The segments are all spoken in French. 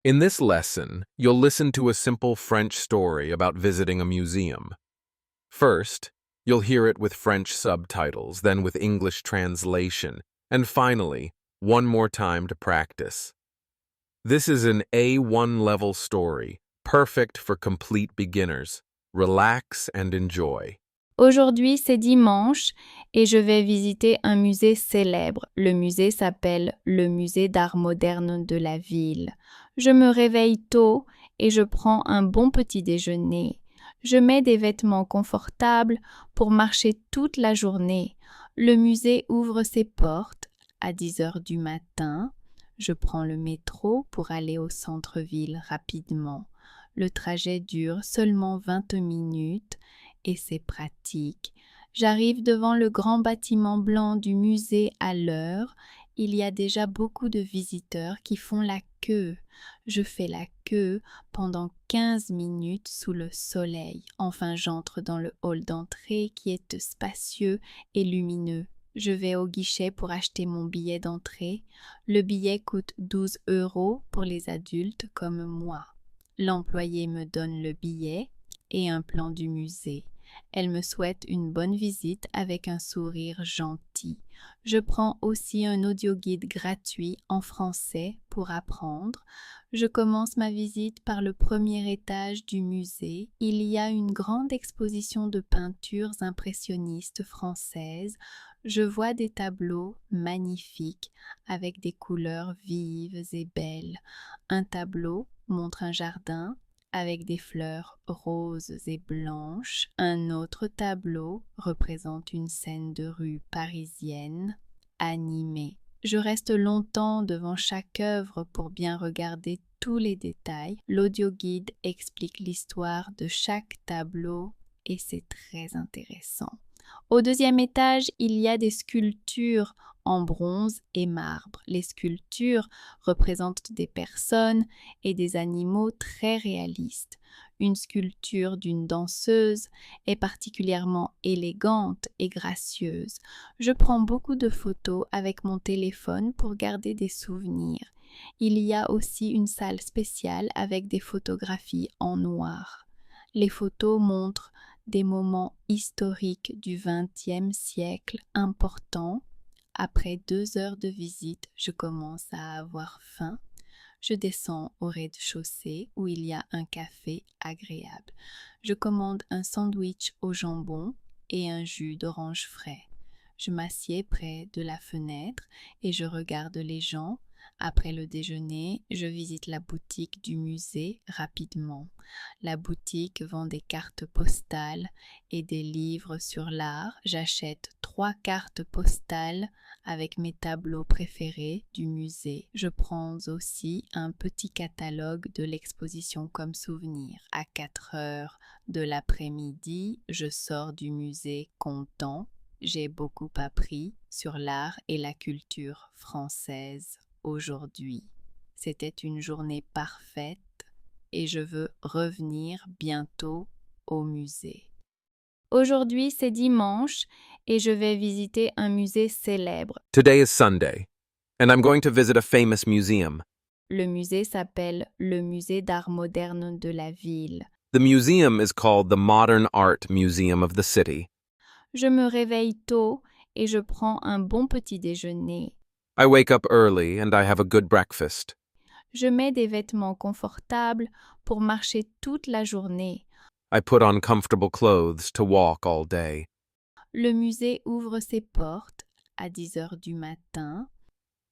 In this lesson, you'll listen to a simple French story about visiting a museum. First, you'll hear it with French subtitles, then with English translation, and finally, one more time to practice. This is an A1 level story, perfect for complete beginners. Relax and enjoy. Aujourd'hui, c'est dimanche et je vais visiter un musée célèbre. Le musée s'appelle le Musée d'art moderne de la ville. Je me réveille tôt et je prends un bon petit déjeuner. Je mets des vêtements confortables pour marcher toute la journée. Le musée ouvre ses portes à 10 heures du matin. Je prends le métro pour aller au centre-ville rapidement. Le trajet dure seulement 20 minutes et c'est pratique. J'arrive devant le grand bâtiment blanc du musée à l'heure. Il y a déjà beaucoup de visiteurs qui font la queue. Je fais la queue pendant 15 minutes sous le soleil. Enfin, j'entre dans le hall d'entrée qui est spacieux et lumineux. Je vais au guichet pour acheter mon billet d'entrée. Le billet coûte 12 € pour les adultes comme moi. L'employé me donne le billet et un plan du musée. Elle me souhaite une bonne visite avec un sourire gentil. Je prends aussi un audioguide gratuit en français pour apprendre. Je commence ma visite par le premier étage du musée. Il y a une grande exposition de peintures impressionnistes françaises. Je vois des tableaux magnifiques avec des couleurs vives et belles. Un tableau montre un jardin avec des fleurs roses et blanches. Un autre tableau représente une scène de rue parisienne animée. Je reste longtemps devant chaque œuvre pour bien regarder tous les détails. L'audioguide explique l'histoire de chaque tableau et c'est très intéressant. Au deuxième étage, il y a des sculptures en bronze et marbre. Les sculptures représentent des personnes et des animaux très réalistes. Une sculpture d'une danseuse est particulièrement élégante et gracieuse. Je prends beaucoup de photos avec mon téléphone pour garder des souvenirs. Il y a aussi une salle spéciale avec des photographies en noir. Les photos montrent des moments historiques du XXe siècle importants. Après 2 heures de visite, je commence à avoir faim. Je descends au rez-de-chaussée où il y a un café agréable. Je commande un sandwich au jambon et un jus d'orange frais. Je m'assieds près de la fenêtre et je regarde les gens. Après le déjeuner, je visite la boutique du musée rapidement. La boutique vend des cartes postales et des livres sur l'art. J'achète 3 cartes postales avec mes tableaux préférés du musée. Je prends aussi un petit catalogue de l'exposition comme souvenir. À 4 heures de l'après-midi, je sors du musée content. J'ai beaucoup appris sur l'art et la culture française aujourd'hui. C'était une journée parfaite et je veux revenir bientôt au musée. Aujourd'hui, c'est dimanche et je vais visiter un musée célèbre. Today is Sunday, and I'm going to visit a famous museum. Le musée s'appelle le Musée d'art moderne de la ville. The museum is called the Modern Art Museum of the city. Je me réveille tôt et je prends un bon petit déjeuner. I wake up early and I have a good breakfast. Je mets des vêtements confortables pour marcher toute la journée. I put on comfortable clothes to walk all day. Le musée ouvre ses portes à 10 heures du matin.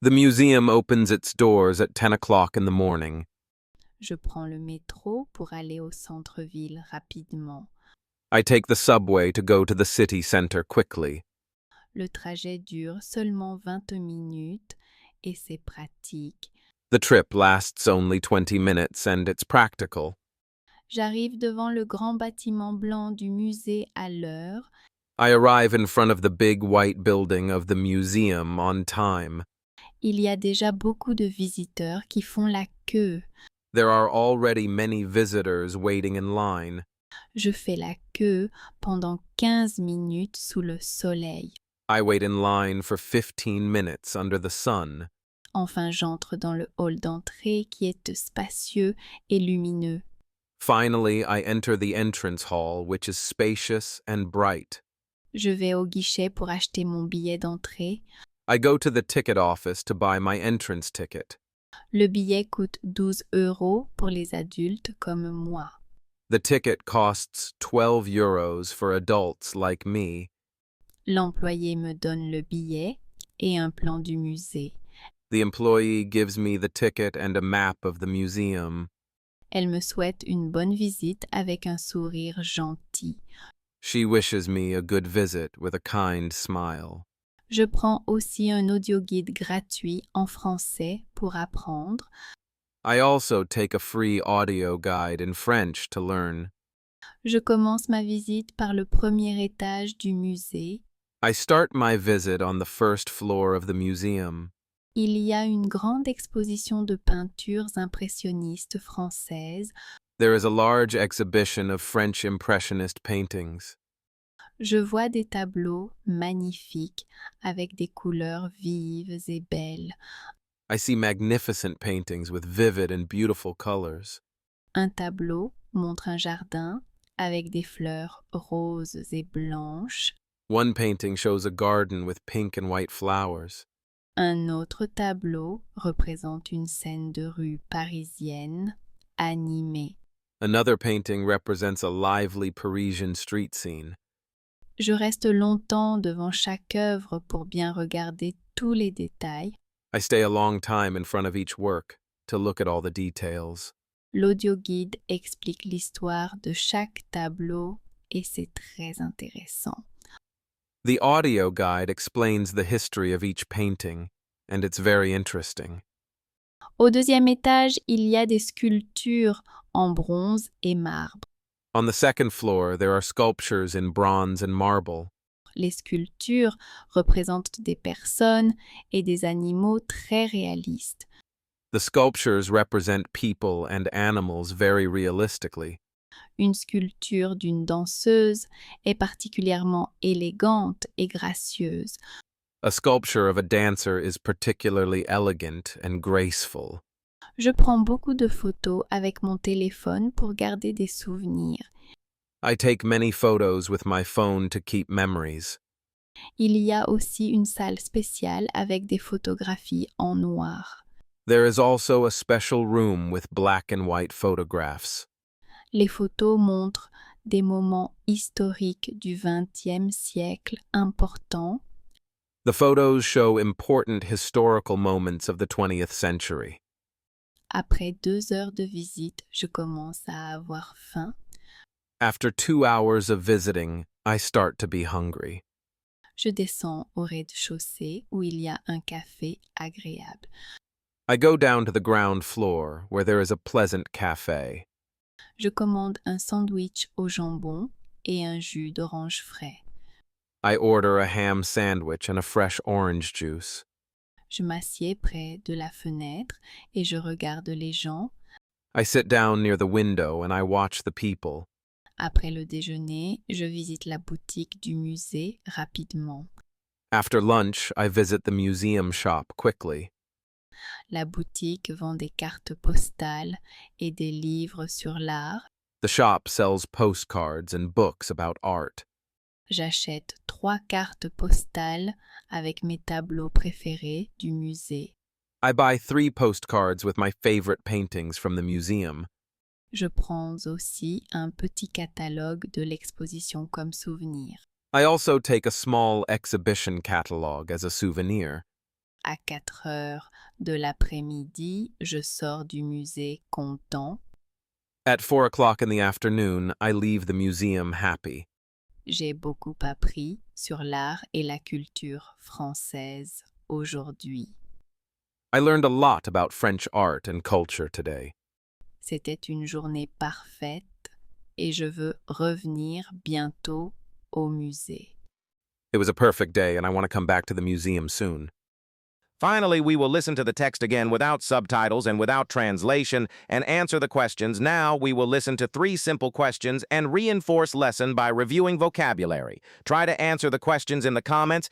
The museum opens its doors at 10 o'clock in the morning. Je prends le métro pour aller au centre-ville rapidement. I take the subway to go to the city center quickly. Le trajet dure seulement 20 minutes et c'est pratique. The trip lasts only 20 minutes and it's practical. J'arrive devant le grand bâtiment blanc du musée à l'heure. I arrive in front of the big white building of the museum on time. Il y a déjà beaucoup de visiteurs qui font la queue. There are already many visitors waiting in line. Je fais la queue pendant 15 minutes sous le soleil. I wait in line for 15 minutes under the sun. Enfin, j'entre dans le hall d'entrée qui est spacieux et lumineux. Finally, I enter the entrance hall, which is spacious and bright. Je vais au guichet pour acheter mon billet d'entrée. I go to the ticket office to buy my entrance ticket. Le billet coûte 12 € pour les adultes comme moi. The ticket costs 12 euros for adults like me. L'employé me donne le billet et un plan du musée. The employee gives me the ticket and a map of the museum. Elle me souhaite une bonne visite avec un sourire gentil. She wishes me a good visit with a kind smile. Je prends aussi un audioguide gratuit en français pour apprendre. I also take a free audio guide in French to learn. Je commence ma visite par le premier étage du musée. I start my visit on the first floor of the museum. Il y a une grande exposition de peintures impressionnistes françaises. There is a large exhibition of French Impressionist paintings. Je vois des tableaux magnifiques avec des couleurs vives et belles. I see magnificent paintings with vivid and beautiful colors. Un tableau montre un jardin avec des fleurs roses et blanches. One painting shows a garden with pink and white flowers. Un autre tableau représente une scène de rue parisienne animée. Another painting represents a lively Parisian street scene. Je reste longtemps devant chaque œuvre pour bien regarder tous les détails. I stay a long time in front of each work to look at all the details. L'audioguide explique l'histoire de chaque tableau et c'est très intéressant. The audio guide explains the history of each painting, and it's very interesting. Au deuxième étage, il y a des sculptures en bronze et marbre. On the second floor, there are sculptures in bronze and marble. Les sculptures représentent des personnes et des animaux très réalistes. The sculptures represent people and animals very realistically. Une sculpture d'une danseuse est particulièrement élégante et gracieuse. A sculpture of a dancer is particularly elegant and graceful. Je prends beaucoup de photos avec mon téléphone pour garder des souvenirs. I take many photos with my phone to keep memories. Il y a aussi une salle spéciale avec des photographies en noir. There is also a special room with black and white photographs. Les photos montrent des moments historiques du XXe siècle importants. The photos show important historical moments of the 20th century. Après 2 heures de visite, je commence à avoir faim. After 2 hours of visiting, I start to be hungry. Je descends au rez-de-chaussée où il y a un café agréable. I go down to the ground floor where there is a pleasant cafe. Je commande un sandwich au jambon et un jus d'orange frais. I order a ham sandwich and a fresh orange juice. Je m'assieds près de la fenêtre et je regarde les gens. I sit down near the window and I watch the people. Après le déjeuner, je visite la boutique du musée rapidement. After lunch, I visit the museum shop quickly. La boutique vend des cartes postales et des livres sur l'art. The shop sells postcards and books about art. J'achète 3 cartes postales avec mes tableaux préférés du musée. I buy 3 postcards with my favorite paintings from the museum. Je prends aussi un petit catalogue de l'exposition comme souvenir. I also take a small exhibition catalog as a souvenir. À 4 heures de l'après-midi, je sors du musée content. At 4 o'clock in the afternoon, I leave the museum happy. J'ai beaucoup appris sur l'art et la culture française aujourd'hui. I learned a lot about French art and culture today. C'était une journée parfaite et je veux revenir bientôt au musée. It was a perfect day and I want to come back to the museum soon. Finally, we will listen to the text again without subtitles and without translation and answer the questions. Now we will listen to 3 simple questions and reinforce lesson by reviewing vocabulary. Try to answer the questions in the comments.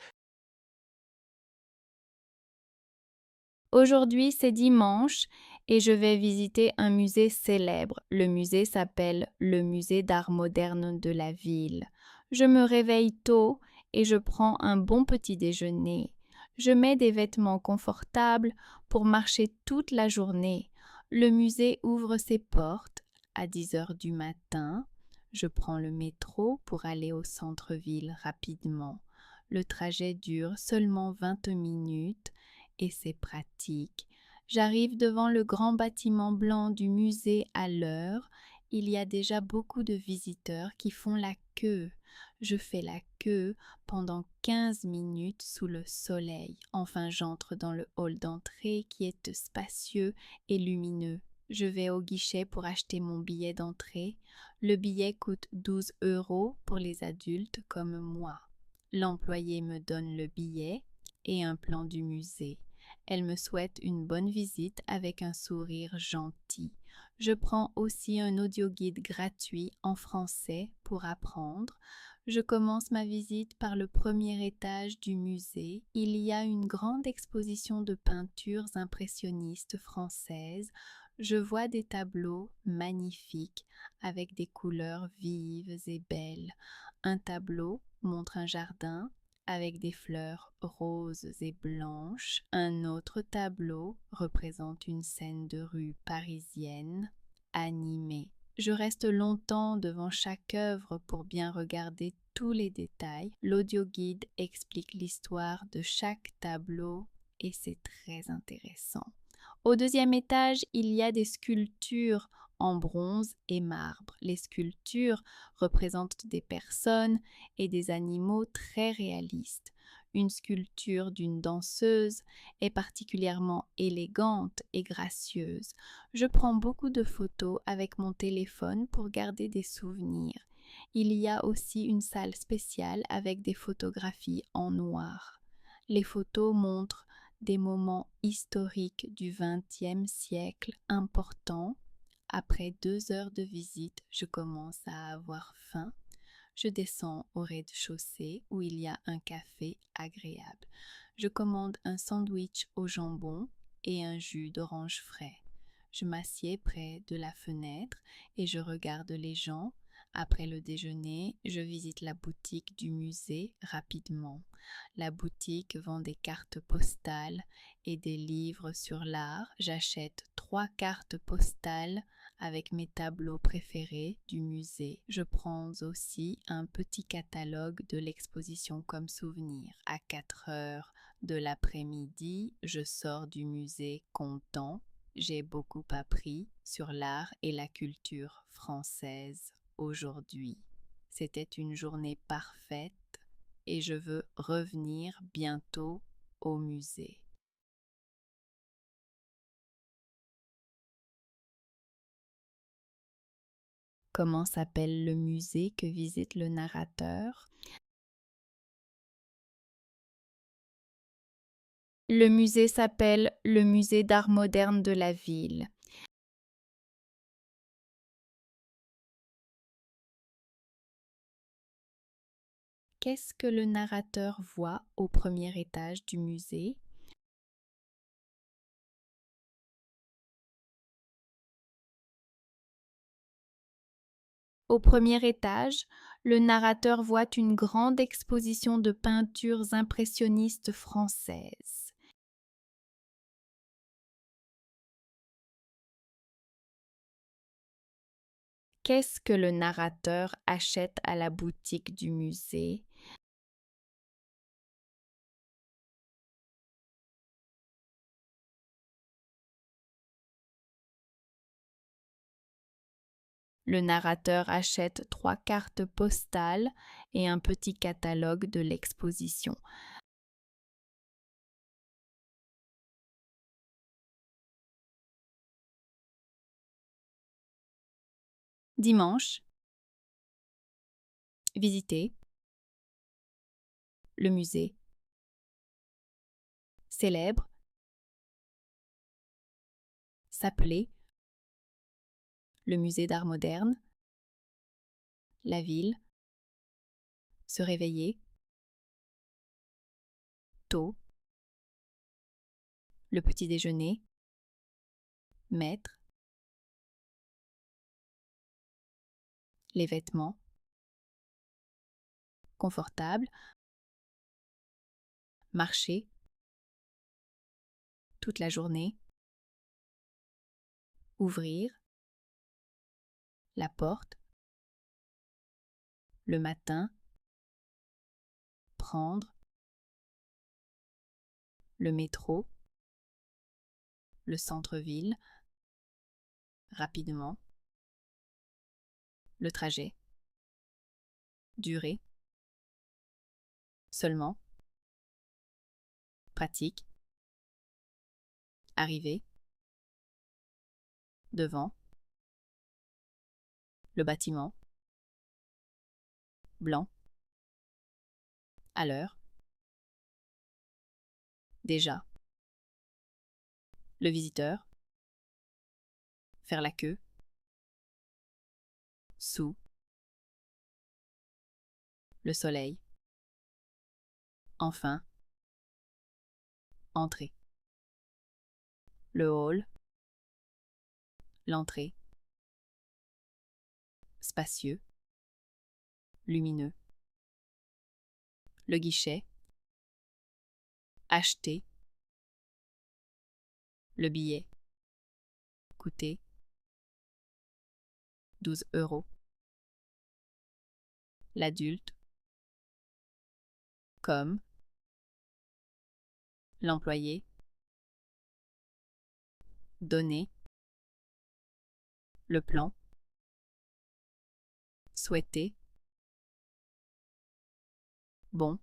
Aujourd'hui, c'est dimanche et je vais visiter un musée célèbre. Le musée s'appelle le musée d'art moderne de la ville. Je me réveille tôt et je prends un bon petit déjeuner. Je mets des vêtements confortables pour marcher toute la journée. Le musée ouvre ses portes à 10 heures du matin. Je prends le métro pour aller au centre-ville rapidement. Le trajet dure seulement 20 minutes et c'est pratique. J'arrive devant le grand bâtiment blanc du musée à l'heure. Il y a déjà beaucoup de visiteurs qui font la queue. Je fais la queue pendant 15 minutes sous le soleil. Enfin, j'entre dans le hall d'entrée qui est spacieux et lumineux. Je vais au guichet pour acheter mon billet d'entrée. Le billet coûte 12 € pour les adultes comme moi. L'employé me donne le billet et un plan du musée. Elle me souhaite une bonne visite avec un sourire gentil. Je prends aussi un audioguide gratuit en français pour apprendre. Je commence ma visite par le premier étage du musée. Il y a une grande exposition de peintures impressionnistes françaises. Je vois des tableaux magnifiques avec des couleurs vives et belles. Un tableau montre un jardin avec des fleurs roses et blanches. Un autre tableau représente une scène de rue parisienne animée. Je reste longtemps devant chaque œuvre pour bien regarder tous les détails. L'audioguide explique l'histoire de chaque tableau et c'est très intéressant. Au deuxième étage, il y a des sculptures en bronze et marbre. Les sculptures représentent des personnes et des animaux très réalistes. Une sculpture d'une danseuse est particulièrement élégante et gracieuse. Je prends beaucoup de photos avec mon téléphone pour garder des souvenirs. Il y a aussi une salle spéciale avec des photographies en noir. Les photos montrent des moments historiques du XXe siècle importants. Après 2 heures de visite, je commence à avoir faim. Je descends au rez-de-chaussée où il y a un café agréable. Je commande un sandwich au jambon et un jus d'orange frais. Je m'assieds près de la fenêtre et je regarde les gens. Après le déjeuner, je visite la boutique du musée rapidement. La boutique vend des cartes postales et des livres sur l'art. J'achète 3 cartes postales avec mes tableaux préférés du musée. Je prends aussi un petit catalogue de l'exposition comme souvenir. À 4 heures de l'après-midi, je sors du musée content. J'ai beaucoup appris sur l'art et la culture française aujourd'hui. C'était une journée parfaite et je veux revenir bientôt au musée. Comment s'appelle le musée que visite le narrateur? Le musée s'appelle le musée d'art moderne de la ville. Qu'est-ce que le narrateur voit au premier étage du musée? Au premier étage, le narrateur voit une grande exposition de peintures impressionnistes françaises. Qu'est-ce que le narrateur achète à la boutique du musée? Le narrateur achète 3 cartes postales et un petit catalogue de l'exposition. Dimanche, visiter le musée célèbre, s'appeler le musée d'art moderne, la ville, se réveiller tôt, le petit déjeuner, mettre, les vêtements, confortable, marcher, toute la journée, ouvrir, la porte, le matin, prendre, le métro, le centre-ville, rapidement, le trajet, durée, seulement, pratique, arriver, devant, le bâtiment, blanc, à l'heure, déjà, le visiteur, faire la queue, sous, le soleil, enfin, entrer, le hall, l'entrée, spacieux, lumineux, le guichet, acheter, le billet, coûter, 12 €, l'adulte, comme, l'employé, donner, le plan, souhaiter, bon,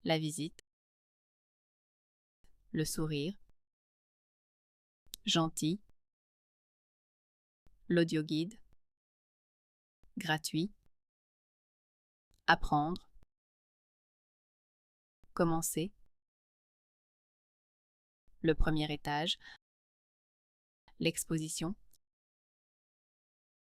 la visite, le sourire, gentil, l'audioguide, gratuit, apprendre, commencer, le premier étage, l'exposition,